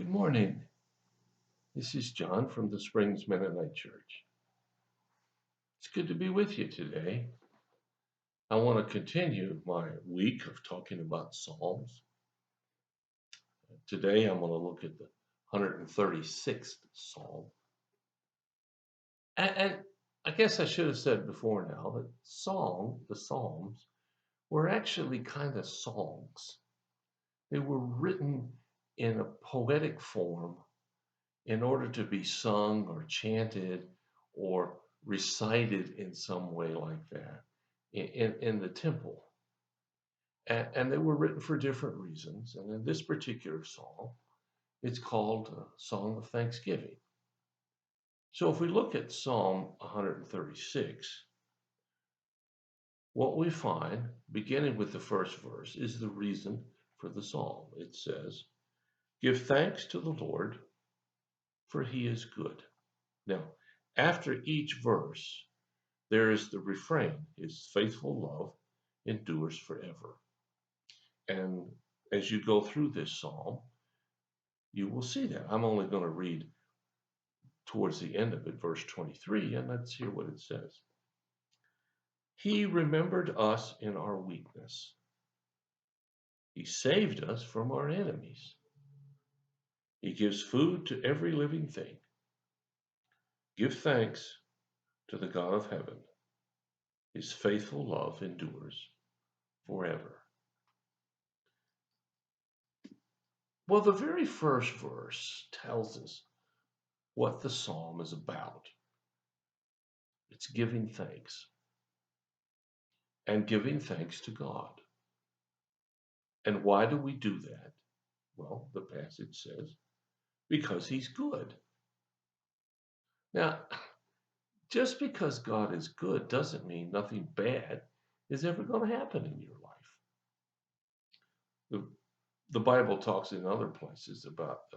Good morning. This is John from the Springs Mennonite Church. It's good to be with you today. I want to continue my week of talking about Psalms. Today I'm going to look at the 136th Psalm. And I guess I should have said before now that the Psalms, were actually kind of songs. They were written in a poetic form in order to be sung or chanted or recited in some way like that in the temple. And they were written for different reasons. And in this particular psalm, it's called a Song of Thanksgiving. So if we look at Psalm 136, what we find, beginning with the first verse, is the reason for the psalm. It says, "Give thanks to the Lord, for he is good." Now, after each verse, there is the refrain, "His faithful love endures forever." And as you go through this psalm, you will see that. I'm only going to read towards the end of it, verse 23, and let's hear what it says. "He remembered us in our weakness. He saved us from our enemies. He gives food to every living thing. Give thanks to the God of heaven. His faithful love endures forever." Well, the very first verse tells us what the psalm is about. It's giving thanks and giving thanks to God. And why do we do that? Well, the passage says, because he's good. Now, just because God is good doesn't mean nothing bad is ever going to happen in your life. The Bible talks in other places about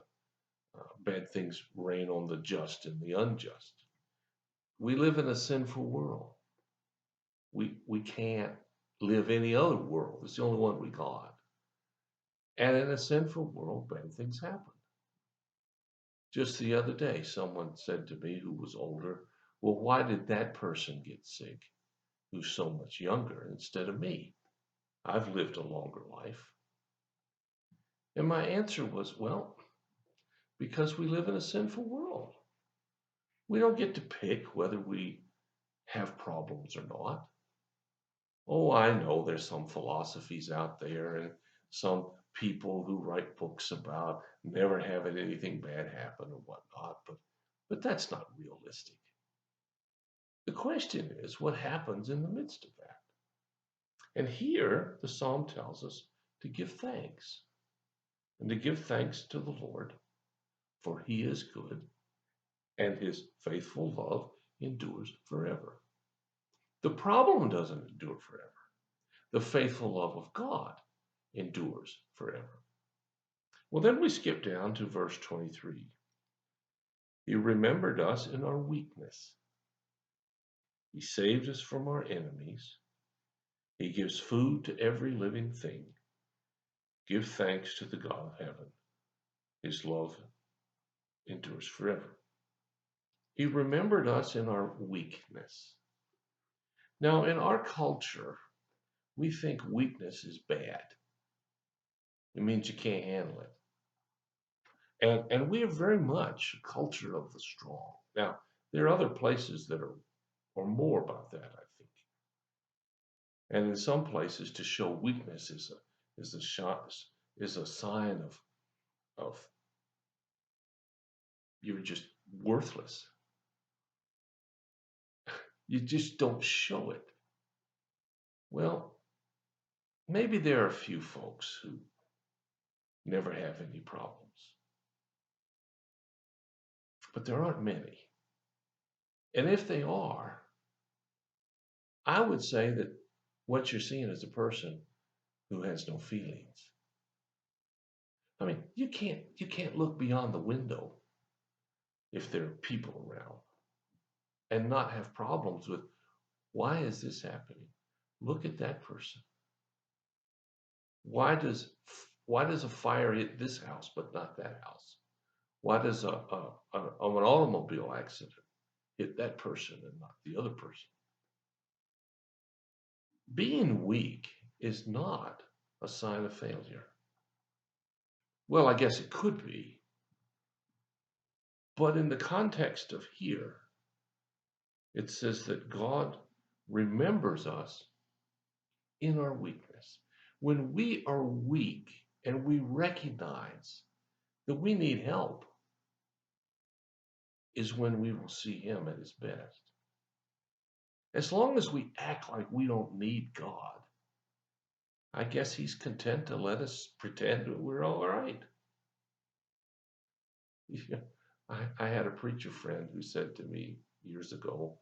bad things rain on the just and the unjust. We live in a sinful world. We can't live any other world. It's the only one we got. And in a sinful world, bad things happen. Just the other day, someone said to me who was older, "Well, why did that person get sick who's so much younger instead of me? I've lived a longer life." And my answer was, well, because we live in a sinful world. We don't get to pick whether we have problems or not. Oh, I know there's some philosophies out there and some people who write books about never having anything bad happen or whatnot, but that's not realistic. The question is, what happens in the midst of that? And here the psalm tells us to give thanks and to give thanks to the Lord, for he is good and his faithful love endures forever. The problem doesn't endure forever. The faithful love of God endures forever. Well, then we skip down to verse 23. "He remembered us in our weakness. He saved us from our enemies. He gives food to every living thing. Give thanks to the God of heaven. His love endures forever." He remembered us in our weakness. Now, in our culture, we think weakness is bad. It means you can't handle it. And we are very much a culture of the strong. Now, there are other places that are more about that, I think. And in some places, to show weakness is a sign of you're just worthless. You just don't show it. Well, maybe there are a few folks who never have any problems, but there aren't many. And if they are, I would say that what you're seeing is a person who has no feelings. I mean, you can't look beyond the window if there are people around and not have problems with, why is this happening? Look at that person. Why does a fire hit this house but not that house? Why does an automobile accident hit that person and not the other person? Being weak is not a sign of failure. Well, I guess it could be, but in the context of here, it says that God remembers us in our weakness. When we are weak and we recognize that we need help, is when we will see Him at His best. As long as we act like we don't need God, I guess He's content to let us pretend that we're all right. I had a preacher friend who said to me years ago,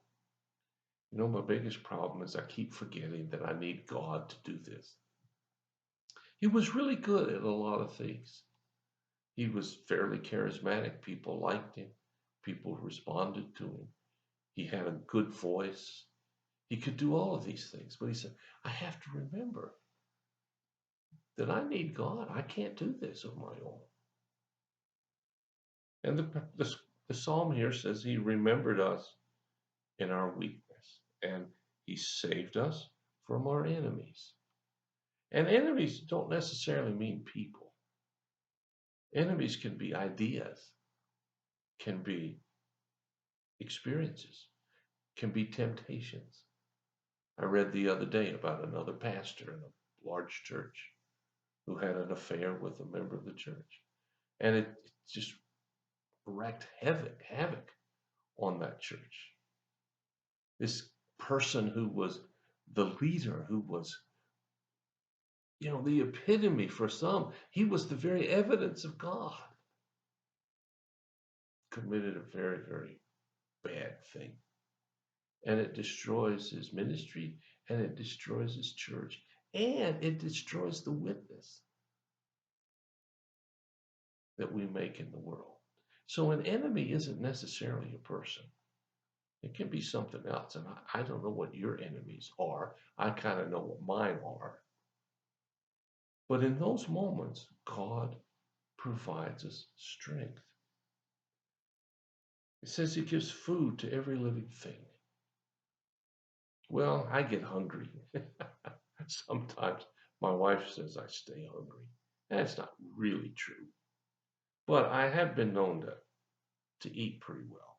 my biggest problem is I keep forgetting that I need God to do this. He was really good at a lot of things. He was fairly charismatic. People liked him. People responded to him. He had a good voice. He could do all of these things. But he said, I have to remember that I need God. I can't do this on my own. And the psalm here says He remembered us in our weakness, and He saved us from our enemies. And enemies don't necessarily mean people. Enemies can be ideas, can be experiences, can be temptations. I read the other day about another pastor in a large church who had an affair with a member of the church. And it just wreaked havoc on that church. This person who was the leader, who was, the epitome for some, he was the very evidence of God, committed a very, very bad thing. And it destroys his ministry, and it destroys his church, and it destroys the witness that we make in the world. So an enemy isn't necessarily a person. It can be something else. And I don't know what your enemies are. I kind of know what mine are. But in those moments, God provides us strength. It says He gives food to every living thing. Well, I get hungry. Sometimes my wife says I stay hungry. That's not really true. But I have been known to eat pretty well.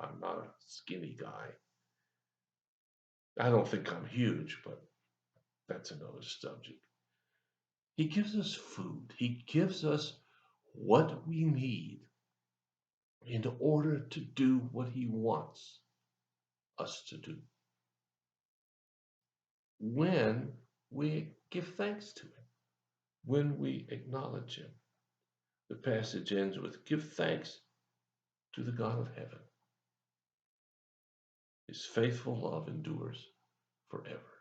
I'm not a skinny guy. I don't think I'm huge, but that's another subject. He gives us food. He gives us what we need in order to do what He wants us to do. When we give thanks to Him, when we acknowledge Him. The passage ends with, give thanks to the God of heaven. His faithful love endures forever.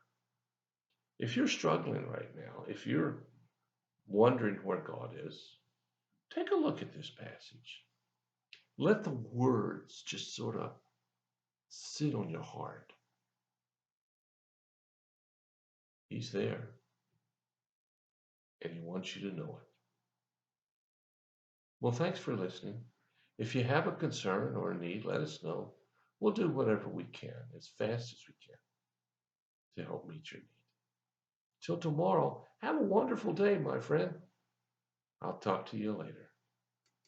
If you're struggling right now, if you're wondering where God is, take a look at this passage. Let the words just sort of sit on your heart. He's there, and He wants you to know it. Well, thanks for listening. If you have a concern or a need, let us know. We'll do whatever we can, as fast as we can, to help meet your need. Till tomorrow, have a wonderful day, my friend. I'll talk to you later.